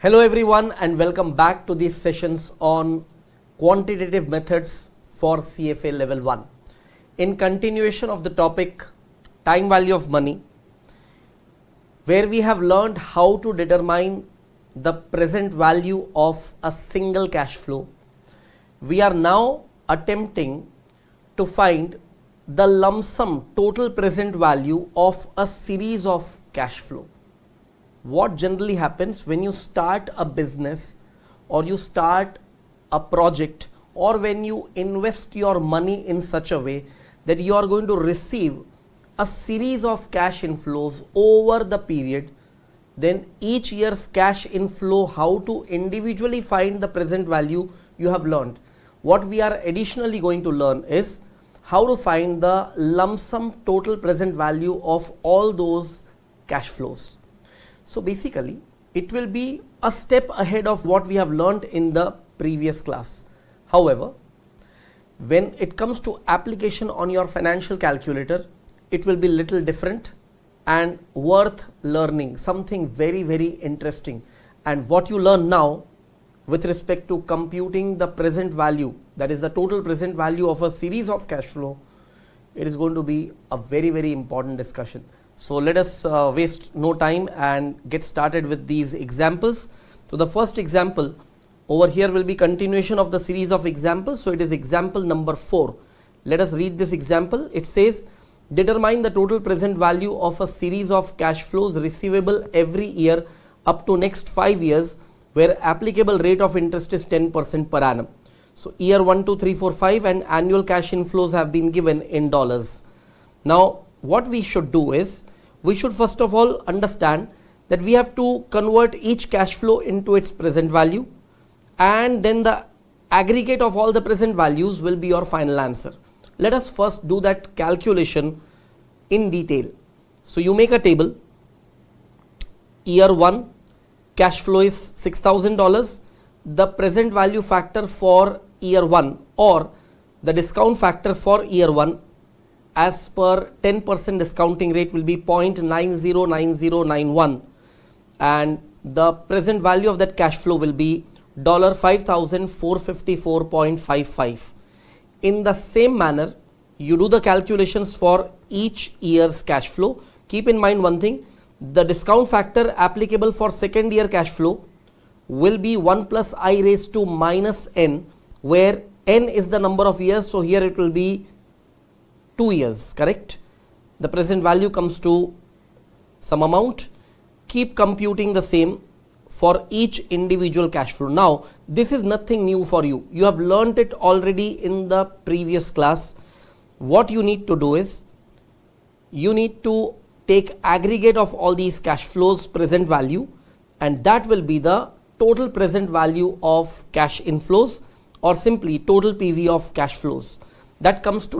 Hello everyone and welcome back to these sessions on quantitative methods for CFA level 1. In continuation of the topic time value of money, where we have learned how to determine the present value of a single cash flow, we are now attempting to find the lump sum total present value of a series of cash flow. What generally happens when you start a business or you start a project or when you invest your money in such a way that you are going to receive a series of cash inflows over the period, then each year's cash inflow, how to individually find the present value, you have learned. What we are additionally going to learn is how to find the lump sum total present value of all those cash flows. So basically, it will be a step ahead of what we have learned in the previous class. However, when it comes to application on your financial calculator, it will be little different and worth learning, something very, very interesting. And what you learn now with respect to computing the present value, that is the total present value of a series of cash flow, it is going to be a very, very important discussion. So let us waste no time and get started with these examples. So the first example over here will be continuation of the series of examples. So it is example number 4. Let us read this example. It says, determine the total present value of a series of cash flows receivable every year up to next 5 years, where applicable rate of interest is 10% per annum. So year 1, 2, 3, 4, 5 and annual cash inflows have been given in dollars. Now what we should do is, we should first of all understand that we have to convert each cash flow into its present value, and then the aggregate of all the present values will be your final answer. Let us first do that calculation in detail. So you make a table. Year 1 cash flow is $6,000. The present value factor for year 1 or the discount factor for year 1 as per 10% discounting rate will be 0.909091, and the present value of that cash flow will be $5,454.55. In the same manner, you do the calculations for each year's cash flow. Keep in mind one thing, the discount factor applicable for second year cash flow will be 1 plus I raised to minus n, where n is the number of years, so here it will be 2 years, correct? The present value comes to some amount. Keep computing the same for each individual cash flow. Now this is nothing new for you. You have learnt it already in the previous class. What you need to do is, you need to take aggregate of all these cash flows present value, and that will be the total present value of cash inflows, or simply total PV of cash flows. That comes to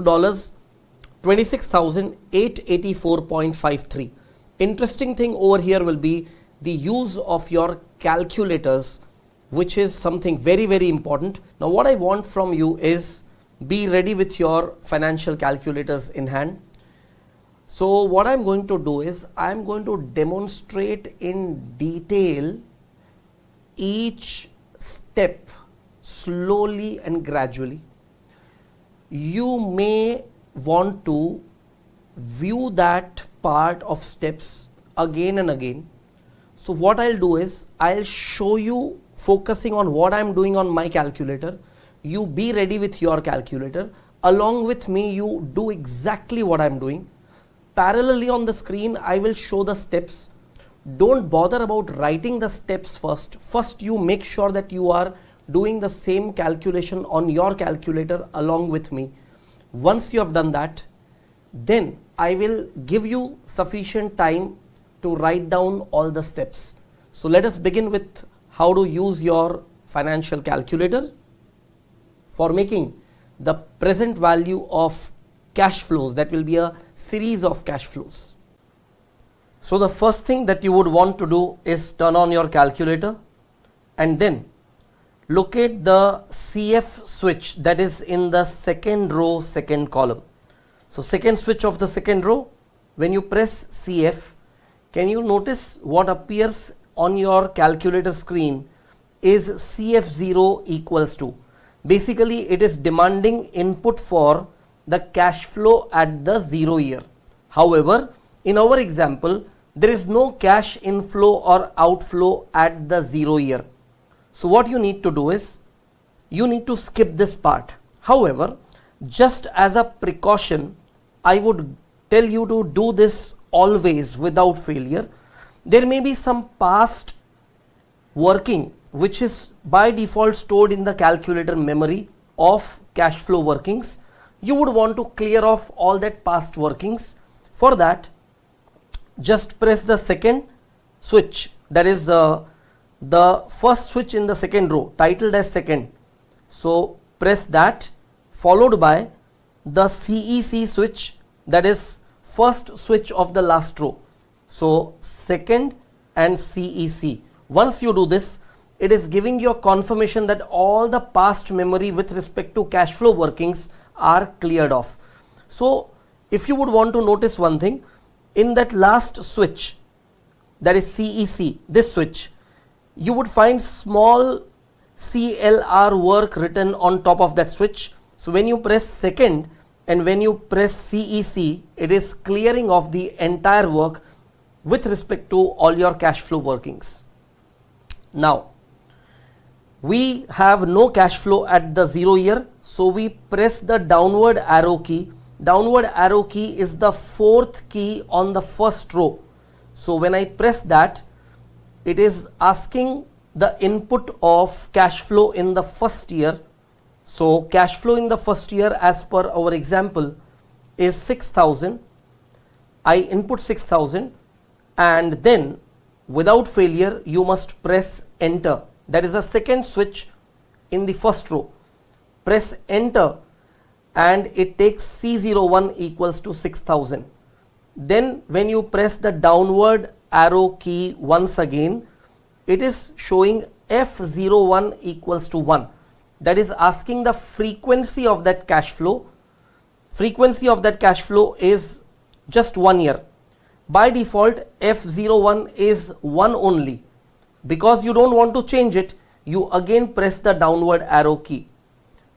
$26,884.53. Interesting thing over here will be the use of your calculators, which is something very, very important. Now what I want from you is, be ready with your financial calculators in hand. So what I'm going to do is, I'm going to demonstrate in detail each step slowly and gradually. You may want to view that part of steps again and again. So what I'll do is, I'll show you focusing on what I'm doing on my calculator. You be ready with your calculator. Along with me, you do exactly what I'm doing. Parallelly on the screen, I will show the steps. Don't bother about writing the steps first. First, you make sure that you are doing the same calculation on your calculator along with me. Once you have done that, then I will give you sufficient time to write down all the steps. So let us begin with how to use your financial calculator for making the present value of cash flows. That will be a series of cash flows. So the first thing that you would want to do is turn on your calculator and then locate the CF switch that is in the second row, second column. So second switch of the second row, when you press CF, can you notice what appears on your calculator screen is CF0 equals to. Basically, it is demanding input for the cash flow at the 0 year. However, in our example, there is no cash inflow or outflow at the 0 year. So what you need to do is, you need to skip this part. However, just as a precaution, I would tell you to do this always without failure. There may be some past working which is by default stored in the calculator memory of cash flow workings. You would want to clear off all that past workings. For that, just press the second switch, that is the first switch in the second row titled as second. So press that, followed by the CEC switch, that is first switch of the last row. So second and CEC. Once you do this, it is giving you a confirmation that all the past memory with respect to cash flow workings are cleared off. So if you would want to notice one thing, in that last switch, that is CEC, this switch, you would find small CLR work written on top of that switch. So when you press second and when you press CEC, it is clearing off the entire work with respect to all your cash flow workings. Now, we have no cash flow at the 0 year, so we press the downward arrow key. Downward arrow key is the fourth key on the first row. So when I press that, it is asking the input of cash flow in the first year. So cash flow in the first year as per our example is 6,000. I input 6,000 and then without failure you must press enter. That is a second switch in the first row. Press enter and it takes C01 equals to 6,000. Then when you press the downward arrow key once again, it is showing F01 equals to 1. That is asking the frequency of that cash flow. Frequency of that cash flow is just 1 year. By default, F01 is 1 only. Because you don't want to change it, you again press the downward arrow key.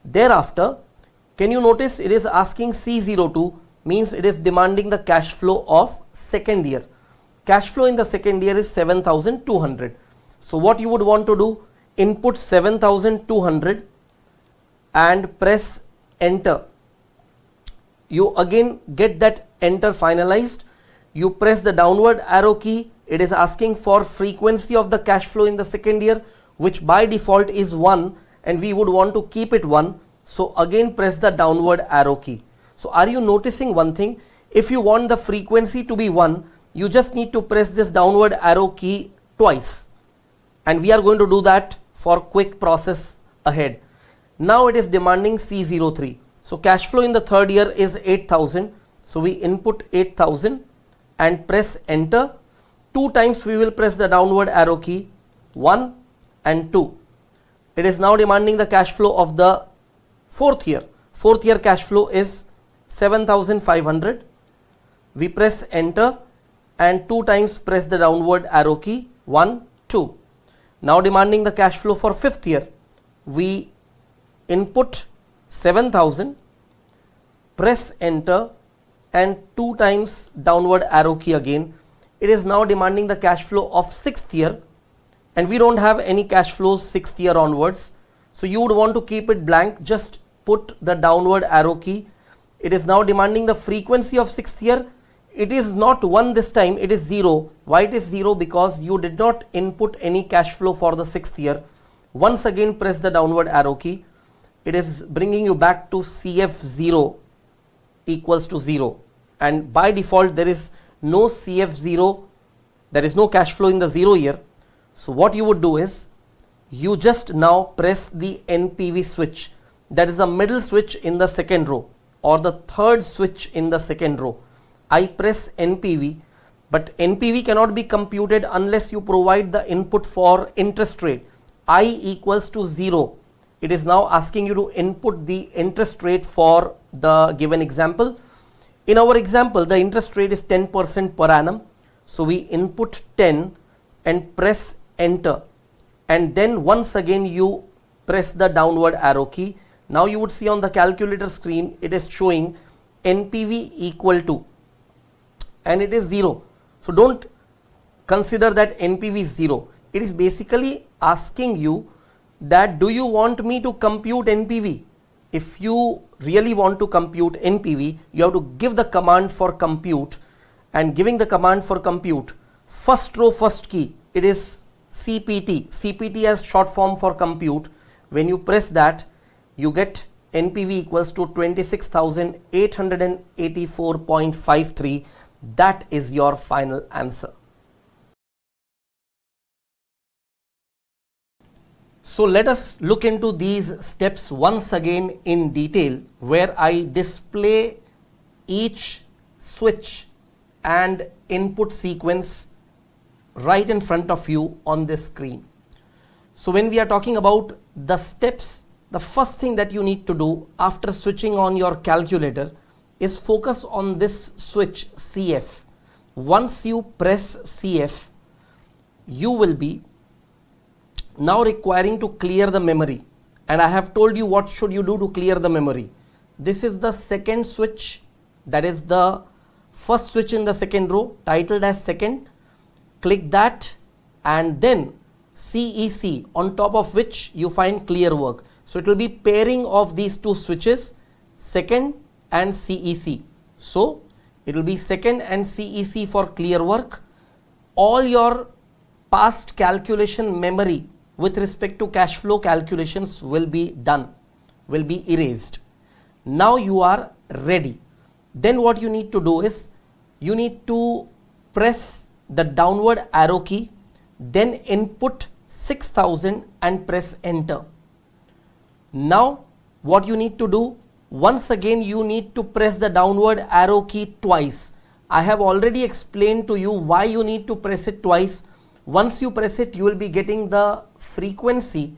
Thereafter, can you notice it is asking C02, means it is demanding the cash flow of second year. Cash flow in the second year is 7,200. So what you would want to do, input 7,200 and press enter. You again get that enter finalized. You press the downward arrow key. It is asking for frequency of the cash flow in the second year, which by default is 1 and we would want to keep it 1. So again press the downward arrow key. So are you noticing one thing? If you want the frequency to be 1, you just need to press this downward arrow key twice. And we are going to do that for quick process ahead. Now it is demanding C03. So cash flow in the third year is 8,000. So we input 8,000 and press enter. 2 times we will press the downward arrow key, 1 and 2. It is now demanding the cash flow of the fourth year. Fourth year cash flow is 7,500. We press enter and 2 times press the downward arrow key, 1, 2. Now demanding the cash flow for fifth year. We input 7,000, press enter and 2 times downward arrow key again. It is now demanding the cash flow of sixth year and we don't have any cash flows sixth year onwards. So you would want to keep it blank, just put the downward arrow key. It is now demanding the frequency of sixth year. It is not 1 this time, it is 0. Why it is 0? Because you did not input any cash flow for the sixth year. Once again press the downward arrow key. It is bringing you back to CF0 equals to 0. And by default there is no CF0, there is no cash flow in the 0 year. So what you would do is, you just now press the NPV switch. That is the middle switch in the second row or the third switch in the second row. I press NPV, but NPV cannot be computed unless you provide the input for interest rate. I equals to 0. It is now asking you to input the interest rate for the given example. In our example, the interest rate is 10% per annum. So we input 10 and press enter, and then once again you press the downward arrow key. Now you would see on the calculator screen it is showing NPV equal to, and it is 0. So don't consider that NPV is 0. It is basically asking you that do you want me to compute NPV? If you really want to compute NPV, you have to give the command for compute, and giving the command for compute, first row first key, it is CPT. CPT as short form for compute. When you press that, you get NPV equals to 26,884.53. That is your final answer. So let us look into these steps once again in detail, where I display each switch and input sequence right in front of you on this screen. So when we are talking about the steps, the first thing that you need to do after switching on your calculator is focus on this switch CF. Once you press CF, you will be now requiring to clear the memory, and I have told you what should you do to clear the memory. This is the second switch, that is the first switch in the second row titled as second. Click that, and then CEC, on top of which you find clear work. So it will be pairing of these two switches, second and CEC. So it will be second and CEC for clear work. All your past calculation memory with respect to cash flow calculations will be done, will be erased. Now you are ready. Then what you need to do is you need to press the downward arrow key, then input 6,000 and press enter. Now what you need to do, once again you need to press the downward arrow key twice. I have already explained to you why you need to press it twice. Once you press it, you will be getting the frequency,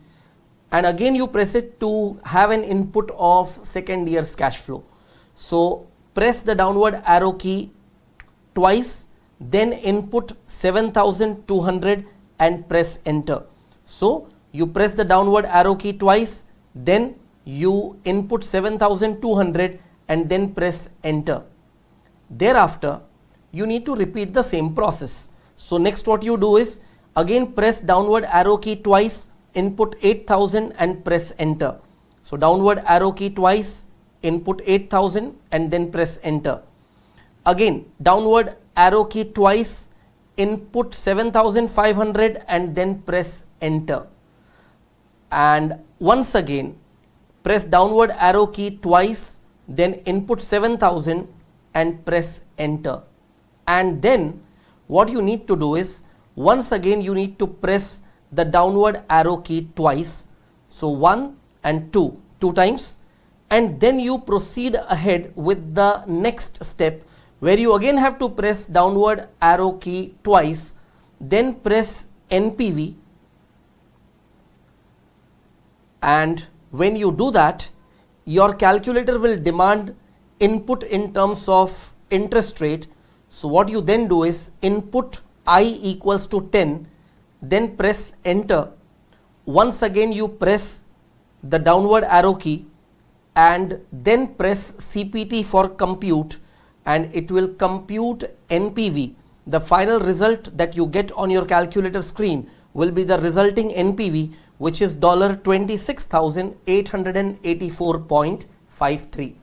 and again you press it to have an input of second year's cash flow. So press the downward arrow key twice, then input 7,200 and press enter. So you press the downward arrow key twice, then you input 7,200 and then press enter. Thereafter you need to repeat the same process. So next what you do is again press downward arrow key twice, input 8,000 and press enter. So downward arrow key twice, input 8,000 and then press enter. Again downward arrow key twice, input 7,500 and then press enter. And once again press downward arrow key twice, then input 7,000 and press enter. And then what you need to do is once again you need to press the downward arrow key twice, so 1 and 2 times, and then you proceed ahead with the next step, where you again have to press downward arrow key twice, then press NPV, and when you do that, your calculator will demand input in terms of interest rate. So what you then do is input I equals to 10, then press enter. Once again you press the downward arrow key and then press CPT for compute, and it will compute NPV. The final result that you get on your calculator screen will be the resulting NPV, which is $26,884.53.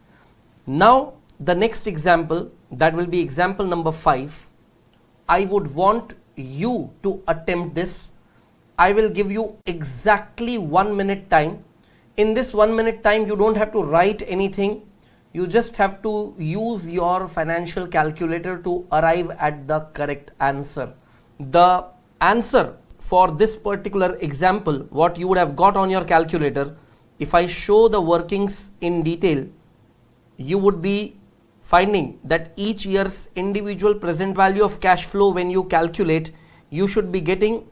Now the next example, that will be example number 5. I would want you to attempt this. I will give you exactly 1 minute time. In this 1 minute time, you don't have to write anything. You just have to use your financial calculator to arrive at the correct answer. The answer for this particular example, what you would have got on your calculator, if I show the workings in detail, you would be finding that each year's individual present value of cash flow, when you calculate, you should be getting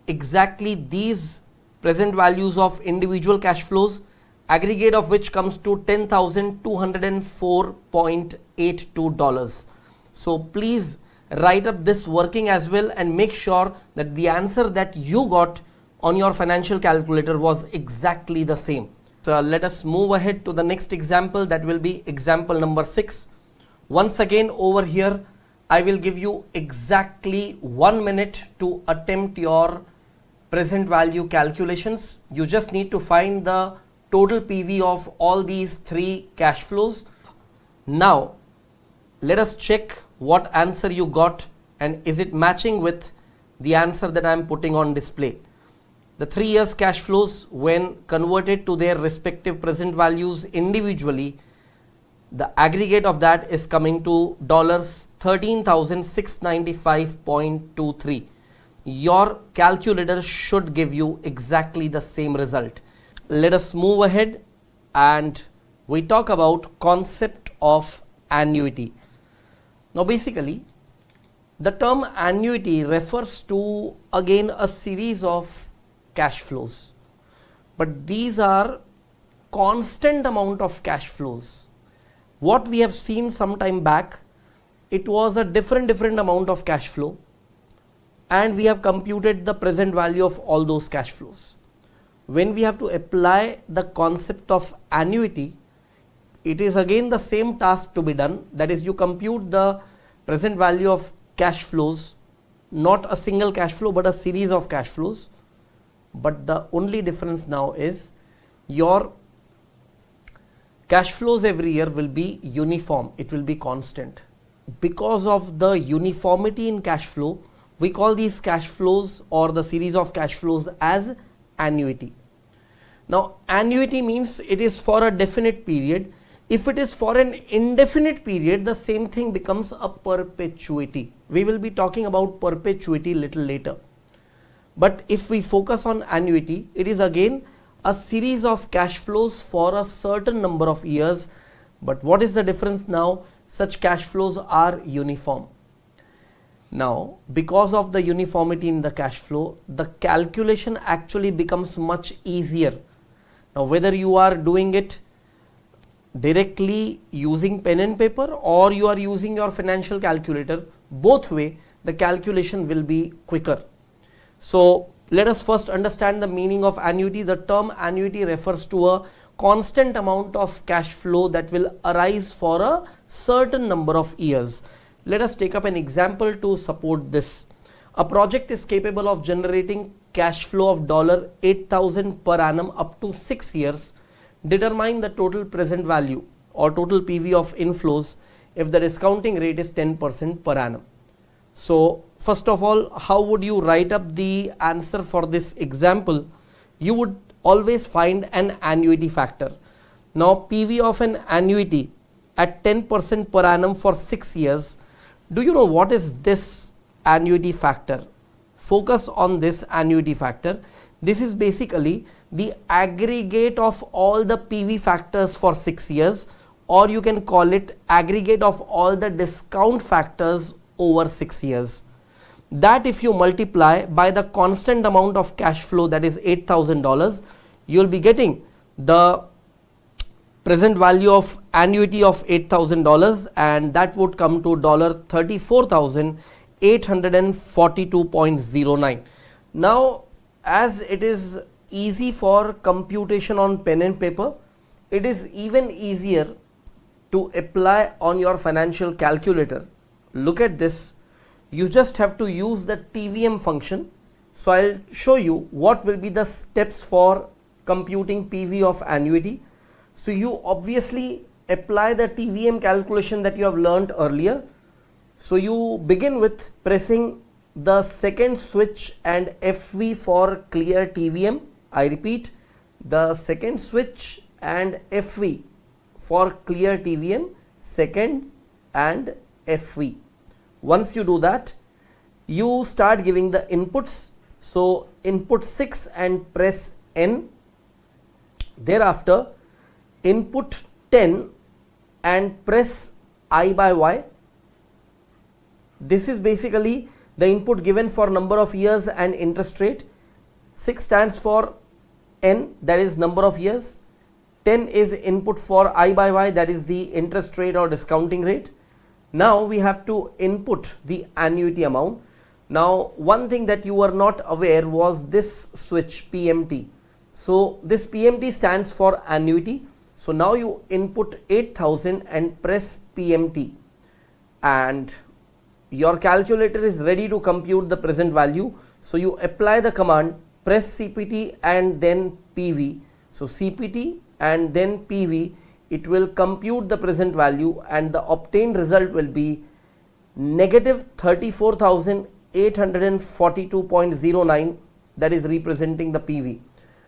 exactly these present values of individual cash flows, aggregate of which comes to $10,204.82. So please write up this working as well and make sure that the answer that you got on your financial calculator was exactly the same. So let us move ahead to the next example, that will be example number 6. Once again over here I will give you exactly 1 minute to attempt your present value calculations. You just need to find the total PV of all these 3 cash flows. Now let us check what answer you got and is it matching with the answer that I am putting on display. The 3 years cash flows, when converted to their respective present values individually, the aggregate of that is coming to $13,695.23. Your calculator should give you exactly the same result. Let us move ahead and we talk about concept of annuity. Now basically the term annuity refers to again a series of cash flows, but these are constant amount of cash flows. What we have seen some time back, it was a different amount of cash flow and we have computed the present value of all those cash flows. When we have to apply the concept of annuity, it is again the same task to be done, that is you compute the present value of cash flows, not a single cash flow but a series of cash flows. But the only difference now is your cash flows every year will be uniform, it will be constant. Because of the uniformity in cash flow, we call these cash flows or the series of cash flows as annuity. Now annuity means it is for a definite period. If it is for an indefinite period, the same thing becomes a perpetuity. We will be talking about perpetuity little later. But if we focus on annuity, it is again a series of cash flows for a certain number of years. But what is the difference now? Such cash flows are uniform. Now, because of the uniformity in the cash flow, the calculation actually becomes much easier. Now, whether you are doing it directly using pen and paper or you are using your financial calculator, both way the calculation will be quicker. So let us first understand the meaning of annuity. The term annuity refers to a constant amount of cash flow that will arise for a certain number of years. Let us take up an example to support this. A project is capable of generating cash flow of $8,000 per annum up to 6 years. Determine the total present value or total PV of inflows if the discounting rate is 10% per annum. So first of all, how would you write up the answer for this example? You would always find an annuity factor. Now PV of an annuity at 10% per annum for 6 years. Do you know what is this annuity factor? Focus on this annuity factor. This is basically the aggregate of all the PV factors for 6 years, or you can call it aggregate of all the discount factors over 6 years. That if you multiply by the constant amount of cash flow, that is $8,000, you will be getting the present value of annuity of $8,000, and that would come to $34,842.09. Now as it is easy for computation on pen and paper, it is even easier to apply on your financial calculator. Look at this. You just have to use the TVM function. So I'll show you what will be the steps for computing PV of annuity. So you obviously apply the TVM calculation that you have learned earlier. So you begin with pressing the second switch and FV for clear TVM. I repeat, the second switch and FV for clear TVM, second and FV. Once you do that, you start giving the inputs. So input 6 and press N. Thereafter input 10 and press I by Y. This is basically the input given for number of years and interest rate. 6 stands for N, that is number of years. 10 is input for I by Y, that is the interest rate or discounting rate. Now we have to input the annuity amount. Now one thing that you were not aware was this switch PMT. So this PMT stands for annuity. So now you input 8,000 and press PMT, and your calculator is ready to compute the present value. So you apply the command, press CPT and then PV. So CPT and then PV, it will compute the present value, and the obtained result will be negative 34,842.09, that is representing the PV.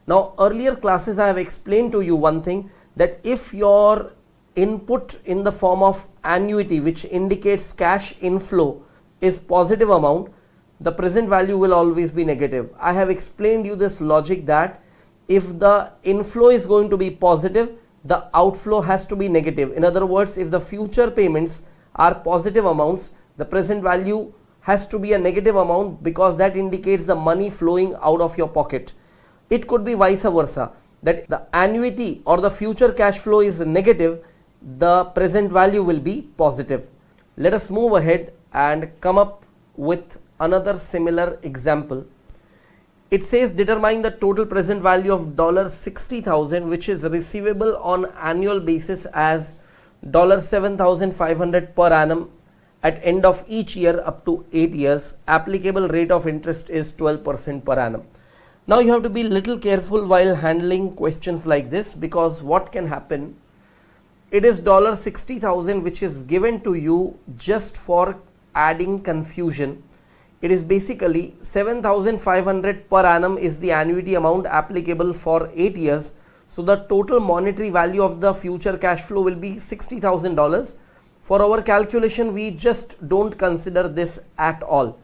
Now earlier classes I have explained to you one thing, that if your input in the form of annuity, which indicates cash inflow, is positive amount, the present value will always be negative. I have explained you this logic that if the inflow is going to be positive, the outflow has to be negative. In other words, if the future payments are positive amounts, the present value has to be a negative amount, because that indicates the money flowing out of your pocket. It could be vice versa, that the annuity or the future cash flow is negative, the present value will be positive. Let us move ahead and come up with another similar example. It says determine the total present value of $60,000 which is receivable on annual basis as $7,500 per annum at end of each year up to 8 years. Applicable rate of interest is 12% per annum. Now you have to be little careful while handling questions like this, because what can happen, it is $60,000 which is given to you just for adding confusion. It is basically 7,500 per annum is the annuity amount applicable for 8 years. So the total monetary value of the future cash flow will be $60,000. For our calculation, we just don't consider this at all.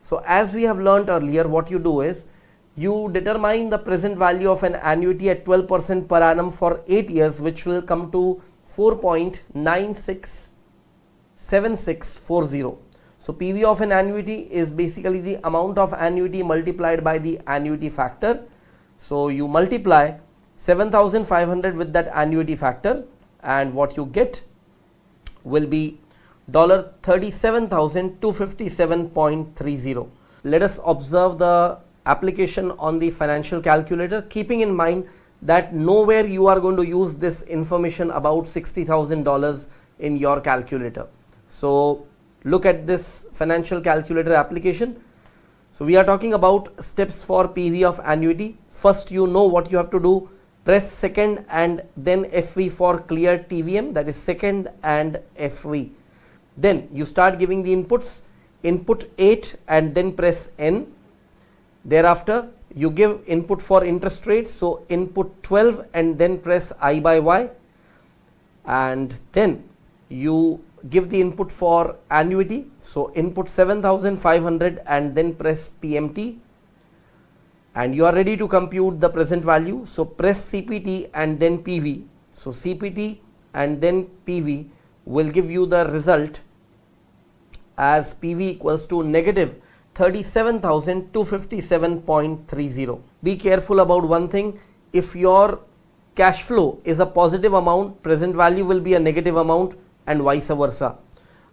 So as we have learnt earlier, what you do is you determine the present value of an annuity at 12% per annum for 8 years, which will come to 4.967640. So PV of an annuity is basically the amount of annuity multiplied by the annuity factor. So you multiply 7,500 with that annuity factor, and what you get will be $37,257.30. Let us observe the application on the financial calculator, keeping in mind that nowhere you are going to use this information about $60,000 in your calculator. So look at this financial calculator application. So we are talking about steps for PV of annuity. First, you know what you have to do. Press second and then FV for clear TVM, that is second and FV. Then you start giving the inputs. Input 8 and then press N. Thereafter you give input for interest rate, so input 12 and then press I by Y, and then you give the input for annuity, so input 7,500 and then press PMT, and you are ready to compute the present value. So press CPT and then PV. So CPT and then PV will give you the result as PV equals to negative 37,257.30. Be careful about one thing. If your cash flow is a positive amount, present value will be a negative amount, and vice versa.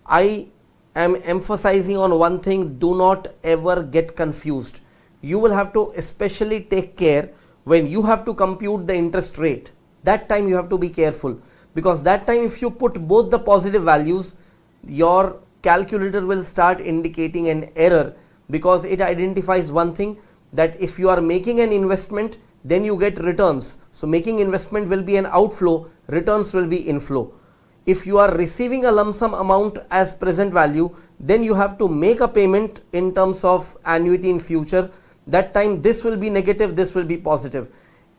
I am emphasizing on one thing, do not ever get confused. You will have to especially take care when you have to compute the interest rate. That time you have to be careful, because that time if you put both the positive values, your calculator will start indicating an error, because it identifies one thing, that if you are making an investment, then you get returns. So making investment will be an outflow, returns will be inflow. If you are receiving a lump sum amount as present value, then you have to make a payment in terms of annuity in future. That time this will be negative, this will be positive.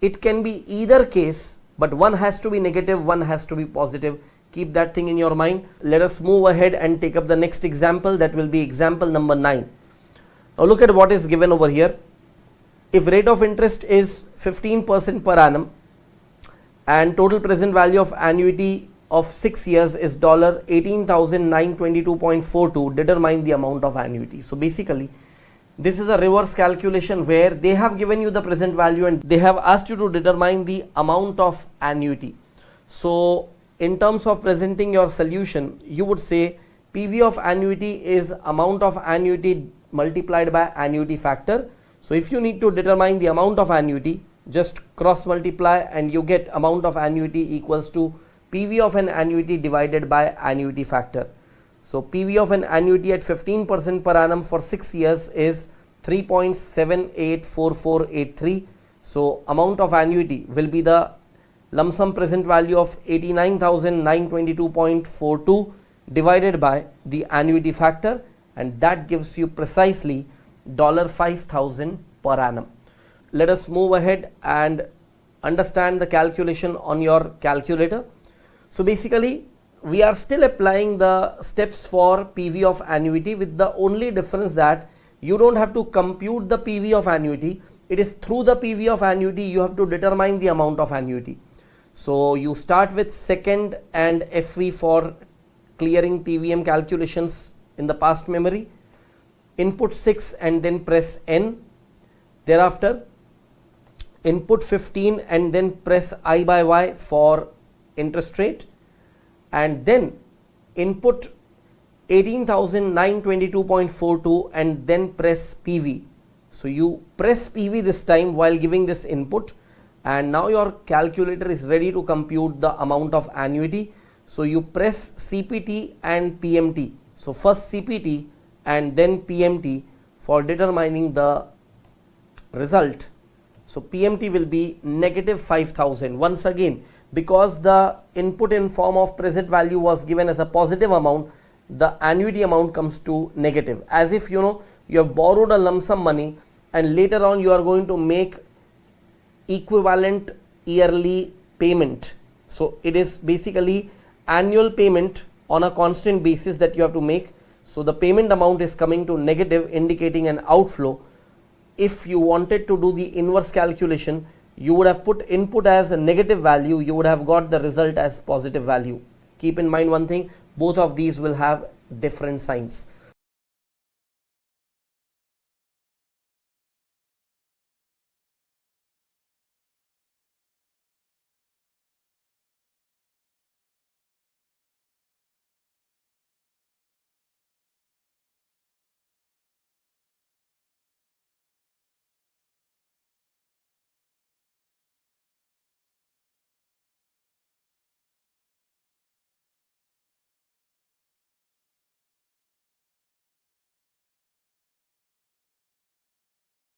It can be either case, but one has to be negative, one has to be positive. Keep that thing in your mind. Let us move ahead and take up the next example, that will be example number 9. Now look at what is given over here. If rate of interest is 15% per annum and total present value of annuity of 6 years is $18,922.42, determine the amount of annuity. So basically this is a reverse calculation where they have given you the present value and they have asked you to determine the amount of annuity. So in terms of presenting your solution, you would say PV of annuity is amount of annuity multiplied by annuity factor. So if you need to determine the amount of annuity, just cross multiply and you get amount of annuity equals to PV of an annuity divided by annuity factor. So PV of an annuity at 15% per annum for 6 years is 3.784483. So amount of annuity will be the lump sum present value of 89,922.42 divided by the annuity factor, and that gives you precisely $5,000 per annum. Let us move ahead and understand the calculation on your calculator. So basically we are still applying the steps for PV of annuity, with the only difference that you don't have to compute the PV of annuity. It is through the PV of annuity you have to determine the amount of annuity. So you start with second and FV for clearing TVM calculations in the past memory. Input 6 and then press N. Thereafter input 15 and then press I by Y for interest rate, and then input 18,922.42 and then press PV. So you press PV this time while giving this input, and now your calculator is ready to compute the amount of annuity. So you press CPT and PMT. So first CPT and then PMT for determining the result. So PMT will be negative 5,000. Once again, because the input in form of present value was given as a positive amount, the annuity amount comes to negative, as if you have borrowed a lump sum money and later on you are going to make equivalent yearly payment. So it is basically annual payment on a constant basis that you have to make. So the payment amount is coming to negative, indicating an outflow. If you wanted to do the inverse calculation, you would have put input as a negative value, you would have got the result as positive value. Keep in mind one thing, both of these will have different signs.